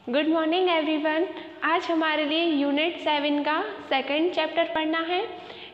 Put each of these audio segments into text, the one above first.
Good morning everyone. आज हमारे लिए यूनिट 7 का सेकंड चैप्टर पढ़ना है।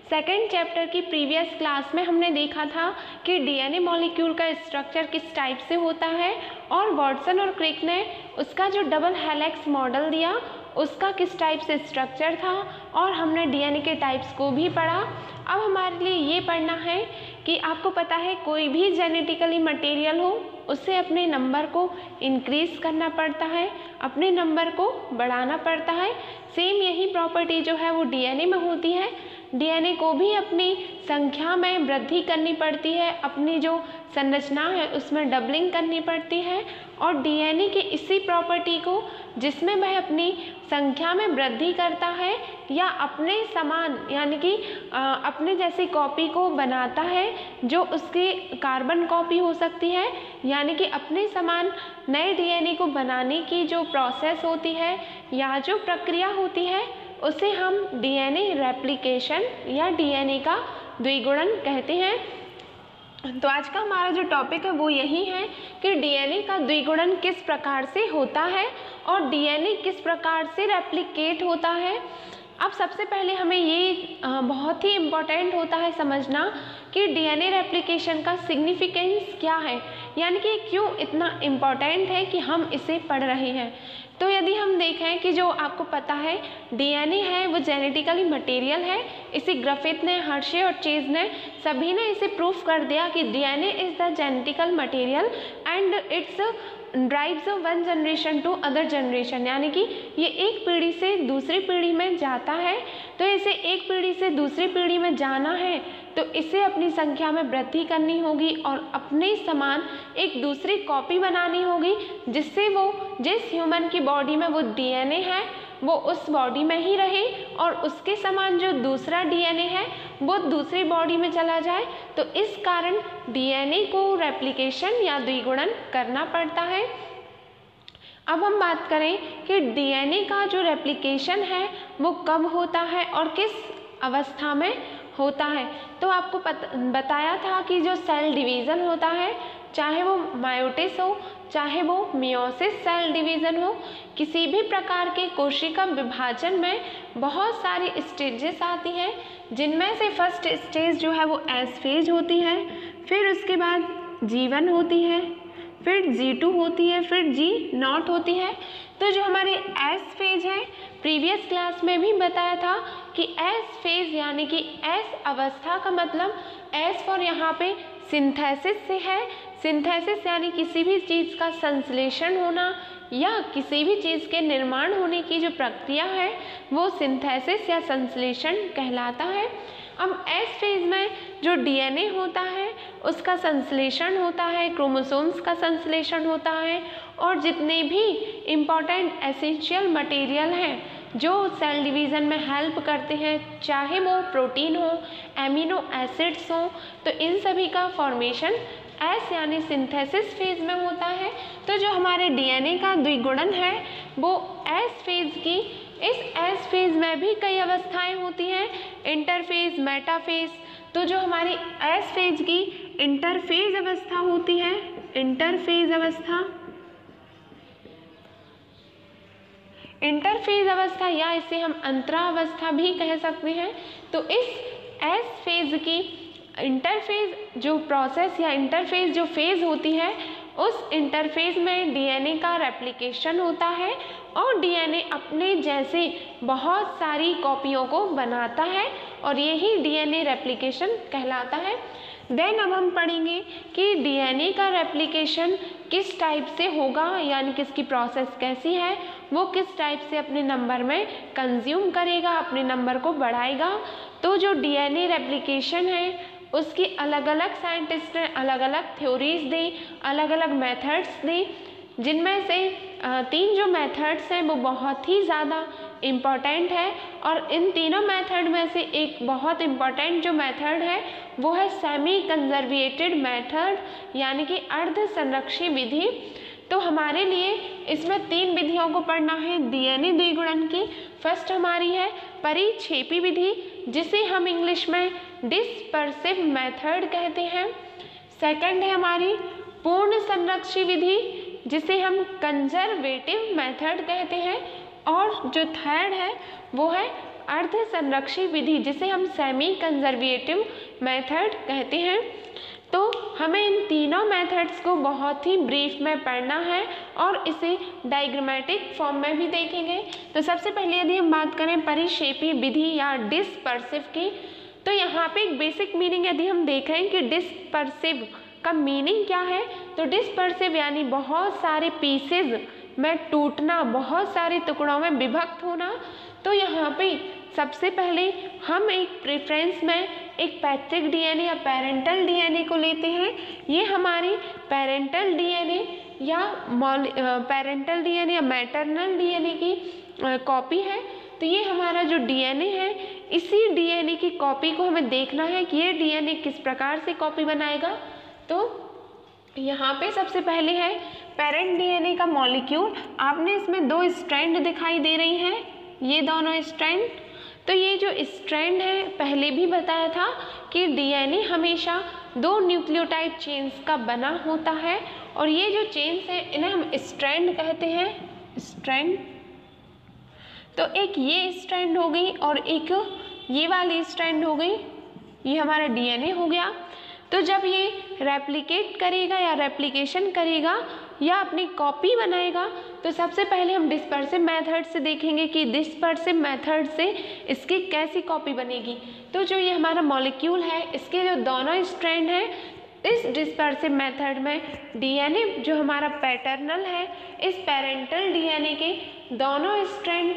सेकंड चैप्टर की प्रीवियस क्लास में हमने देखा था कि डीएनए मॉलिक्यूल का स्ट्रक्चर किस टाइप से होता है और वाटसन और क्रिक ने उसका जो डबल हेलिक्स मॉडल दिया उसका किस टाइप से स्ट्रक्चर था और हमने डीएनए के टाइप्स को भी पढ़ा। अब हमारे लिए ये पढ़ना है कि आपको पता है कोई भी जेनेटिकली मटेरियल हो उससे अपने नंबर को इंक्रीज़ करना पड़ता है, अपने नंबर को बढ़ाना पड़ता है। सेम यही प्रॉपर्टी जो है वो डीएनए में होती है। डीएनए को भी अपनी संख्या में वृद्धि करनी पड़ती है, अपनी जो संरचना है उसमें डबलिंग करनी पड़ती है और डीएनए की इसी प्रॉपर्टी को जिसमें वह अपनी संख्या में वृद्धि करता है या अपने समान यानी कि अपने जैसी कॉपी को बनाता है जो उसकी कार्बन कॉपी हो सकती है, यानी कि अपने समान नए डीएनए को बनाने की जो प्रोसेस होती है या जो प्रक्रिया होती है उसे हम डीएनए रेप्लिकेशन या डीएनए का द्विगुणन कहते हैं। तो आज का हमारा जो टॉपिक है वो यही है कि डीएनए का द्विगुणन किस प्रकार से होता है और डीएनए किस प्रकार से रेप्लिकेट होता है। अब सबसे पहले हमें ये बहुत ही इम्पोर्टेंट होता है समझना कि डीएनए रेप्लिकेशन का सिग्निफिकेंस क्या है, यानी कि क्यों इतना इम्पोर्टेंट है कि हम इसे पढ़ रहे हैं। तो यदि हम देखें कि जो आपको पता है डीएनए है वो जेनेटिकली मटेरियल है, इसे ग्रिफिथ ने, हर्शे और चेज ने सभी ने इसे प्रूफ कर दिया कि DNA is the genetical material and its drives one generation to other generation, यानी कि ये एक पीढ़ी से दूसरी पीढ़ी में जाता है। तो इसे एक पीढ़ी से दूसरी पीढ़ी में जाना है तो इसे अपनी संख्या में वृद्धि करनी होगी और अपने समान एक दूसरी कॉपी बनानी होगी जिससे वो जिस ह्यूमन की बॉडी में वो डीएनए है वो उस बॉडी में ही रहे और उसके समान जो दूसरा डीएनए है वो दूसरी बॉडी में चला जाए। तो इस कारण डीएनए को रेप्लिकेशन या द्विगुणन करना पड़ता है। अब हम बात करें कि डीएनए का जो रेप्लिकेशन है वो कब होता है और किस अवस्था में होता है। तो आपको बताया था कि जो सेल डिवीज़न होता है, चाहे वो मायोसिस हो चाहे वो मियोसिस सेल डिवीज़न हो, किसी भी प्रकार के कोशिका विभाजन में बहुत सारी स्टेजेस आती हैं जिनमें से फर्स्ट स्टेज जो है वो एस फेज होती है, फिर उसके बाद G1 होती है, फिर G2 होती है, फिर G0 होती है। तो जो हमारे एस फेज है प्रीवियस क्लास में भी बताया था कि एस फेज यानी कि एस अवस्था का मतलब एस फॉर यहाँ पे सिंथेसिस से है। सिंथेसिस यानी किसी भी चीज़ का संश्लेषण होना या किसी भी चीज़ के निर्माण होने की जो प्रक्रिया है वो सिंथेसिस या संश्लेषण कहलाता है। अब एस फेज में जो डीएनए होता है उसका संश्लेषण होता है, क्रोमोसोम्स का संश्लेषण होता है और जितने भी इम्पॉर्टेंट एसेंशियल मटेरियल हैं जो सेल डिवीज़न में हेल्प करते हैं, चाहे वो प्रोटीन हो, एमिनो एसिड्स हो, तो इन सभी का फॉर्मेशन एस यानी सिंथेसिस फेज में होता है। तो जो हमारे डीएनए का द्विगुणन है वो एस फेज की, इस एस फेज में भी कई अवस्थाएं होती हैं, इंटरफेज, मेटाफेज। तो जो हमारी एस फेज की इंटरफेज अवस्था होती है, इंटरफेज अवस्था, इंटरफेज अवस्था या इसे हम अंतरावस्था भी कह सकते हैं। तो इस एस फेज की इंटरफेज जो प्रोसेस या इंटरफेज जो फेज होती है उस इंटरफेज में डीएनए का रेप्लिकेशन होता है और डीएनए अपने जैसे बहुत सारी कॉपियों को बनाता है और यही डीएनए रेप्लिकेशन कहलाता है। देन अब हम पढ़ेंगे कि डीएनए का रेप्लिकेशन किस टाइप से होगा, यानी कि इसकी प्रोसेस कैसी है, वो किस टाइप से अपने नंबर में कंज्यूम करेगा, अपने नंबर को बढ़ाएगा। तो जो डीएनए रेप्लिकेशन है उसकी अलग अलग साइंटिस्ट ने अलग अलग थ्योरीज दी, अलग अलग मेथड्स दी, जिनमें से 3 जो मेथड्स हैं वो बहुत ही ज़्यादा इम्पॉर्टेंट है और इन तीनों मेथड में से एक बहुत इम्पॉर्टेंट जो मेथड है वो है सेमी कंजर्वेटेड मेथड, यानी कि अर्ध संरक्षी विधि। तो हमारे लिए इसमें 3 विधियों को पढ़ना है डीएनए द्विगुणन की। फर्स्ट हमारी है परिक्षेपी विधि जिसे हम इंग्लिश में डिस्पर्सिव मेथड कहते हैं। सेकंड है हमारी पूर्ण संरक्षी विधि जिसे हम कंजर्वेटिव मेथड कहते हैं, और जो थर्ड है वो है अर्ध संरक्षी विधि, जिसे हम सेमी कंजर्वेटिव मेथड कहते हैं। तो हमें इन तीनों मेथड्स को बहुत ही ब्रीफ में पढ़ना है और इसे डायग्रामेटिक फॉर्म में भी देखेंगे। तो सबसे पहले यदि हम बात करें परिक्षेपी विधि या डिस्पर्सिव की, तो यहाँ पे एक बेसिक मीनिंग यदि हम देखें कि डिस्पर्सिव का मीनिंग क्या है, तो डिस्पर्सिव यानी बहुत सारे पीसेज में टूटना, बहुत सारे टुकड़ों में विभक्त होना। तो यहाँ पे सबसे पहले हम एक प्रेफरेंस में एक पैतृक डीएनए या पेरेंटल डीएनए को लेते हैं। ये हमारी पेरेंटल डीएनए या मैटरनल डीएनए की कॉपी है। तो ये हमारा जो डीएनए है, इसी डीएनए की कॉपी को हमें देखना है कि ये डीएनए किस प्रकार से कॉपी बनाएगा। तो यहाँ पे सबसे पहले है पेरेंट डीएनए का मॉलिक्यूल। आपने इसमें 2 स्ट्रैंड दिखाई दे रही हैं, ये दोनों स्ट्रैंड। तो ये जो स्ट्रैंड है, पहले भी बताया था कि डीएनए हमेशा 2 न्यूक्लियोटाइड चेन्स का बना होता है, और ये जो चेन्स हैं इन्हें हम स्ट्रैंड कहते हैं, स्ट्रैंड। तो एक ये स्ट्रैंड हो गई और एक ये वाली स्ट्रैंड हो गई, ये हमारा डीएनए हो गया। तो जब ये रेप्लिकेट करेगा या रेप्लिकेशन करेगा या अपनी कॉपी बनाएगा, तो सबसे पहले हम डिस्पर्सिव मेथड से देखेंगे कि डिस्पर्सिव मेथड से इसकी कैसी कॉपी बनेगी। तो जो ये हमारा मॉलिक्यूल है, इसके जो दोनों स्ट्रैंड हैं, इस डिस्पर्सिव मेथड में डीएनए जो हमारा पैटर्नल है, इस पेरेंटल डीएनए के दोनों स्ट्रैंड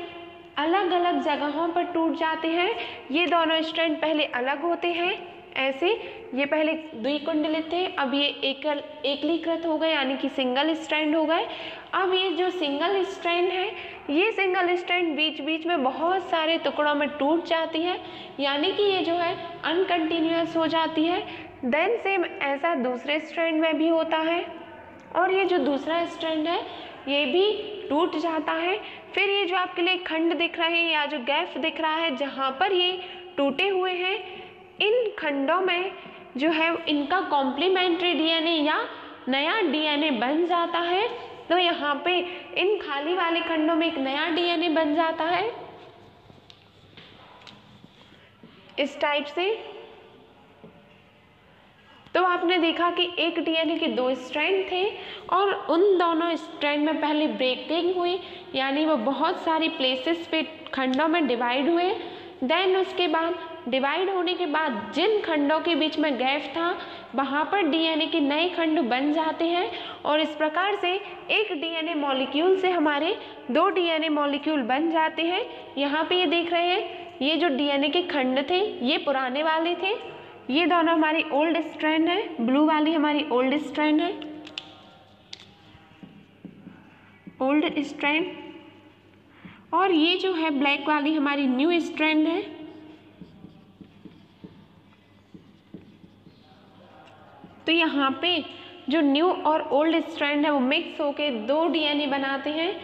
अलग अलग जगहों पर टूट जाते हैं। ये दोनों स्ट्रैंड पहले अलग होते हैं, ऐसे ये पहले द्विकुंडलित थे, अब ये एकलीकृत हो गए, यानी कि सिंगल स्ट्रैंड हो गए। अब ये जो सिंगल स्ट्रैंड है, ये सिंगल स्ट्रैंड बीच बीच में बहुत सारे टुकड़ों में टूट जाती है, यानी कि ये जो है अनकंटिन्यूअस हो जाती है। देन सेम ऐसा दूसरे स्ट्रैंड में भी होता है, और ये जो दूसरा स्ट्रैंड है ये भी टूट जाता है। फिर ये जो आपके लिए खंड दिख रहे हैं या जो गैप दिख रहा है जहाँ पर ये टूटे हुए हैं, इन खंडों में जो है इनका कॉम्प्लीमेंट्री डीएनए या नया डीएनए बन जाता है। तो यहाँ पे इन खाली वाले खंडों में एक नया डीएनए बन जाता है इस टाइप से। तो आपने देखा कि एक डीएनए के 2 स्ट्रैंड थे और उन दोनों स्ट्रैंड में पहले ब्रेकिंग हुई, यानी वो बहुत सारी प्लेसेस पे खंडों में डिवाइड हुए। देन उसके बाद डिवाइड होने के बाद जिन खंडों के बीच में गैप था, वहाँ पर डीएनए के नए खंड बन जाते हैं, और इस प्रकार से एक डीएनए मॉलिक्यूल से हमारे 2 डीएनए मॉलिक्यूल बन जाते हैं। यहाँ पे ये देख रहे हैं, ये जो डीएनए के खंड थे ये पुराने वाले थे, ये दोनों हमारी ओल्ड स्ट्रैंड है, ब्लू वाली हमारी ओल्ड स्ट्रैंड है, ओल्ड स्ट्रैंड, और ये जो है ब्लैक वाली हमारी न्यू स्ट्रैंड है। तो यहाँ पे जो न्यू और ओल्ड स्ट्रैंड है वो मिक्स होके 2 डीएनए बनाते हैं,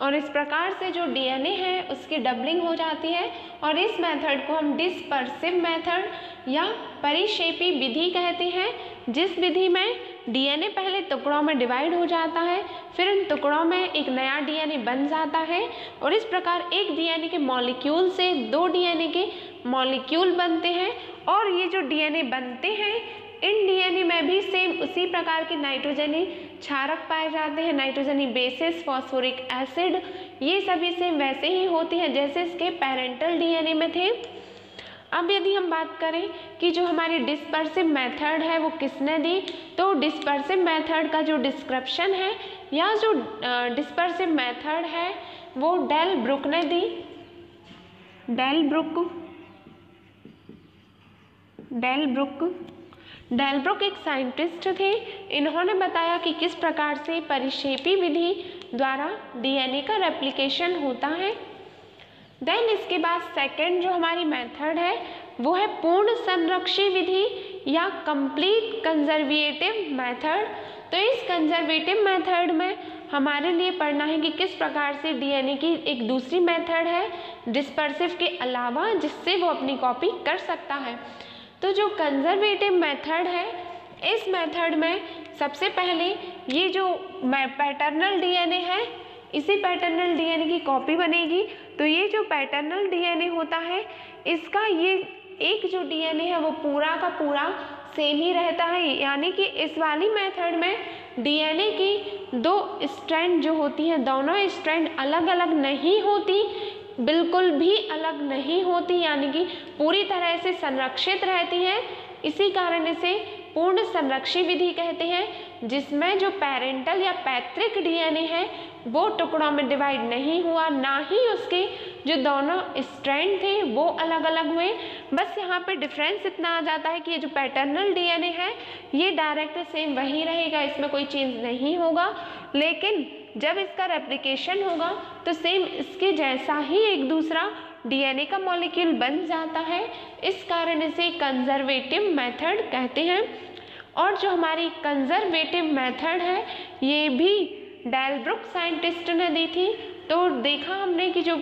और इस प्रकार से जो डीएनए है उसकी डबलिंग हो जाती है, और इस मेथड को हम डिस्पर्सिव मेथड या परिक्षेपी विधि कहते हैं, जिस विधि में डीएनए पहले टुकड़ों में डिवाइड हो जाता है, फिर इन टुकड़ों में एक नया डीएनए बन जाता है, और इस प्रकार एक डीएनए के मॉलिक्यूल से 2 डीएनए के मॉलिक्यूल बनते हैं। और ये जो डीएनए बनते हैं, इन डीएनए में भी सेम उसी प्रकार के नाइट्रोजनी क्षारक पाए जाते हैं, नाइट्रोजनी बेसिस, फॉस्फोरिक एसिड, ये सभी सेम वैसे ही होती हैं जैसे इसके पेरेंटल डीएनए में थे। अब यदि हम बात करें कि जो हमारी डिस्पर्सिव मेथड है वो किसने दी, तो डिस्पर्सिव मेथड का जो डिस्क्रिप्शन है या जो डिस्पर्सिव मेथड है वो डेल ब्रुक ने दी। डेल ब्रुक एक साइंटिस्ट थे, इन्होंने बताया कि किस प्रकार से परिक्षेपी विधि द्वारा डीएनए का रेप्लिकेशन होता है। देन इसके बाद सेकंड जो हमारी मेथड है वो है पूर्ण संरक्षी विधि या कंप्लीट कंजर्वेटिव मेथड। तो इस कंजर्वेटिव मेथड में हमारे लिए पढ़ना है कि किस प्रकार से डीएनए की एक दूसरी मेथड है डिस्पर्सिव के अलावा, जिससे वो अपनी कॉपी कर सकता है। तो जो कंजर्वेटिव मेथड है इस मेथड में सबसे पहले ये जो पैटर्नल डीएनए है, इसी पैटर्नल डीएनए की कॉपी बनेगी। तो ये जो पैटर्नल डीएनए होता है, इसका ये एक जो डीएनए है वो पूरा का पूरा सेम ही रहता है, यानी कि इस वाली मेथड में डीएनए की दो स्ट्रैंड जो होती हैं, दोनों स्ट्रैंड अलग अलग नहीं होती, बिल्कुल भी अलग नहीं होती, यानी कि पूरी तरह से संरक्षित रहती हैं। इसी कारण इसे पूर्ण संरक्षी विधि कहते हैं, जिसमें जो पेरेंटल या पैतृक डीएनए है वो टुकड़ों में डिवाइड नहीं हुआ, ना ही उसके जो दोनों स्ट्रैंड थे वो अलग अलग हुए। बस यहाँ पे डिफरेंस इतना आ जाता है कि ये जो पैटर्नल डीएनए है ये डायरेक्ट सेम वही रहेगा, इसमें कोई चेंज नहीं होगा, लेकिन जब इसका रेप्लिकेशन होगा तो सेम इसके जैसा ही एक दूसरा डीएनए का मॉलिक्यूल बन जाता है। इस कारण इसे कंजर्वेटिव मेथड कहते हैं। और जो हमारी कंजर्वेटिव मेथड है ये भी डेलब्रुक साइंटिस्ट ने दी थी। तो देखा हमने कि जो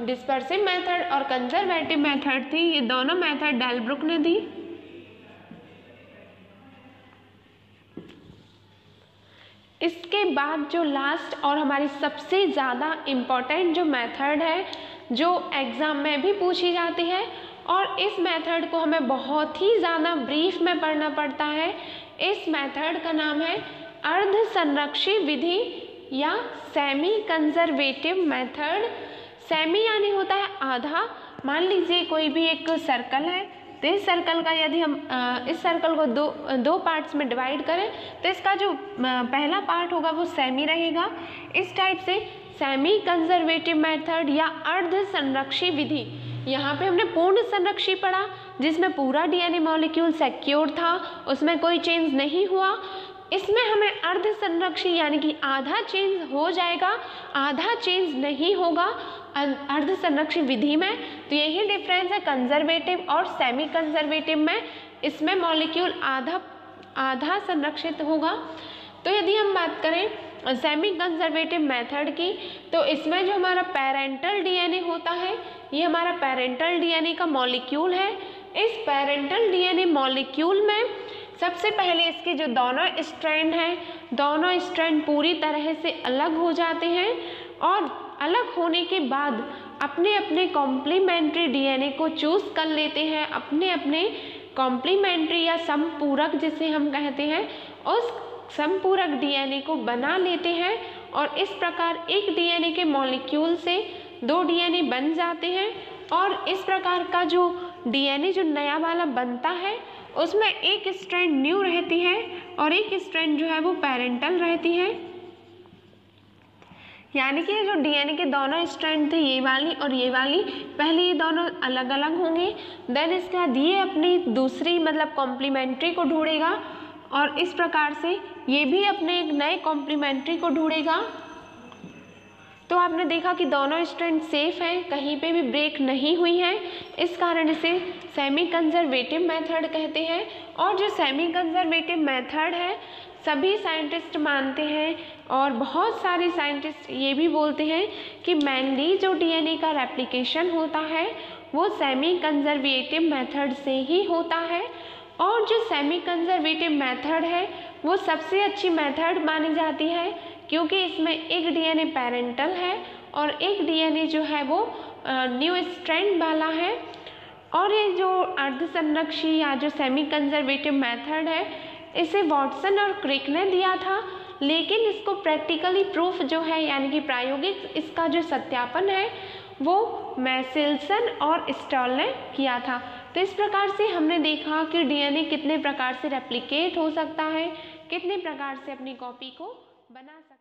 डिस्पर्सिव मेथड और कंजर्वेटिव मेथड थी, ये दोनों मेथड डेलब्रुक ने दी। इसके बाद जो लास्ट और हमारी सबसे ज़्यादा इम्पॉर्टेंट जो मेथड है, जो एग्ज़ाम में भी पूछी जाती है और इस मेथड को हमें बहुत ही ज़्यादा ब्रीफ में पढ़ना पड़ता है, इस मेथड का नाम है अर्ध संरक्षी विधि या सेमी कंजर्वेटिव मेथड। सेमी यानी होता है आधा। मान लीजिए कोई भी एक सर्कल है, तो इस सर्कल का यदि हम इस सर्कल को दो पार्ट्स में डिवाइड करें तो इसका जो पहला पार्ट होगा वो सेमी रहेगा। इस टाइप से सेमी कंजर्वेटिव मेथड या अर्ध संरक्षी विधि, यहाँ पे हमने पूर्ण संरक्षी पढ़ा जिसमें पूरा डीएनए मॉलिक्यूल सिक्योर था, उसमें कोई चेंज नहीं हुआ। इसमें हमें अर्ध संरक्षी यानी कि आधा चेंज हो जाएगा, आधा चेंज नहीं होगा अर्ध संरक्षी विधि में। तो यही डिफरेंस है कंजर्वेटिव और सेमी कंजर्वेटिव में, इसमें मॉलिक्यूल आधा संरक्षित होगा। तो यदि हम बात करें सेमी कंजर्वेटिव मेथड की, तो इसमें जो हमारा पेरेंटल डीएनए होता है, ये हमारा पेरेंटल डीएनए का मॉलिक्यूल है। इस पेरेंटल डीएनए मॉलिक्यूल में सबसे पहले इसके जो दोनों स्ट्रैंड हैं, दोनों स्ट्रैंड पूरी तरह से अलग हो जाते हैं और अलग होने के बाद अपने अपने कॉम्प्लीमेंट्री डीएनए को चूज़ कर लेते हैं, अपने अपने कॉम्प्लीमेंट्री या समपूरक जिसे हम कहते हैं, उस समपूरक डीएनए को बना लेते हैं और इस प्रकार एक डीएनए के मॉलिक्यूल से दो डीएनए बन जाते हैं। और इस प्रकार का जो डीएनए जो नया वाला बनता है उसमें एक स्ट्रैंड न्यू रहती है और एक स्ट्रैंड जो है वो पेरेंटल रहती है। यानी कि जो डीएनए के दोनों स्ट्रैंड थे, ये वाली और ये वाली, पहले ये दोनों अलग अलग होंगे, देन इसके बाद ये अपनी दूसरी मतलब कॉम्प्लीमेंट्री को ढूंढेगा और इस प्रकार से ये भी अपने एक नए कॉम्प्लीमेंट्री को ढूंढेगा। तो आपने देखा कि दोनों स्ट्रैंड सेफ हैं, कहीं पे भी ब्रेक नहीं हुई है, इस कारण इसे सेमी कंजर्वेटिव मेथड कहते हैं। और जो सेमी कंजर्वेटिव मेथड है सभी साइंटिस्ट मानते हैं और बहुत सारे साइंटिस्ट ये भी बोलते हैं कि मेनली जो डीएनए का रेप्लिकेशन होता है वो सेमी कंजर्वेटिव मेथड से ही होता है। और जो सेमी कंजर्वेटिव मेथड है वो सबसे अच्छी मेथड मानी जाती है क्योंकि इसमें एक डीएनए पेरेंटल है और एक डीएनए जो है वो न्यू स्ट्रैंड वाला है। और ये जो अर्ध संरक्षी या जो सेमी कंजर्वेटिव मेथड है इसे वॉटसन और क्रिक ने दिया था, लेकिन इसको प्रैक्टिकली प्रूफ जो है यानी कि प्रायोगिक इसका जो सत्यापन है वो मैसेल्सन और स्टॉल ने किया था। तो इस प्रकार से हमने देखा कि डीएनए कितने प्रकार से रेप्लिकेट हो सकता है, कितने प्रकार से अपनी कॉपी को बना सकता है।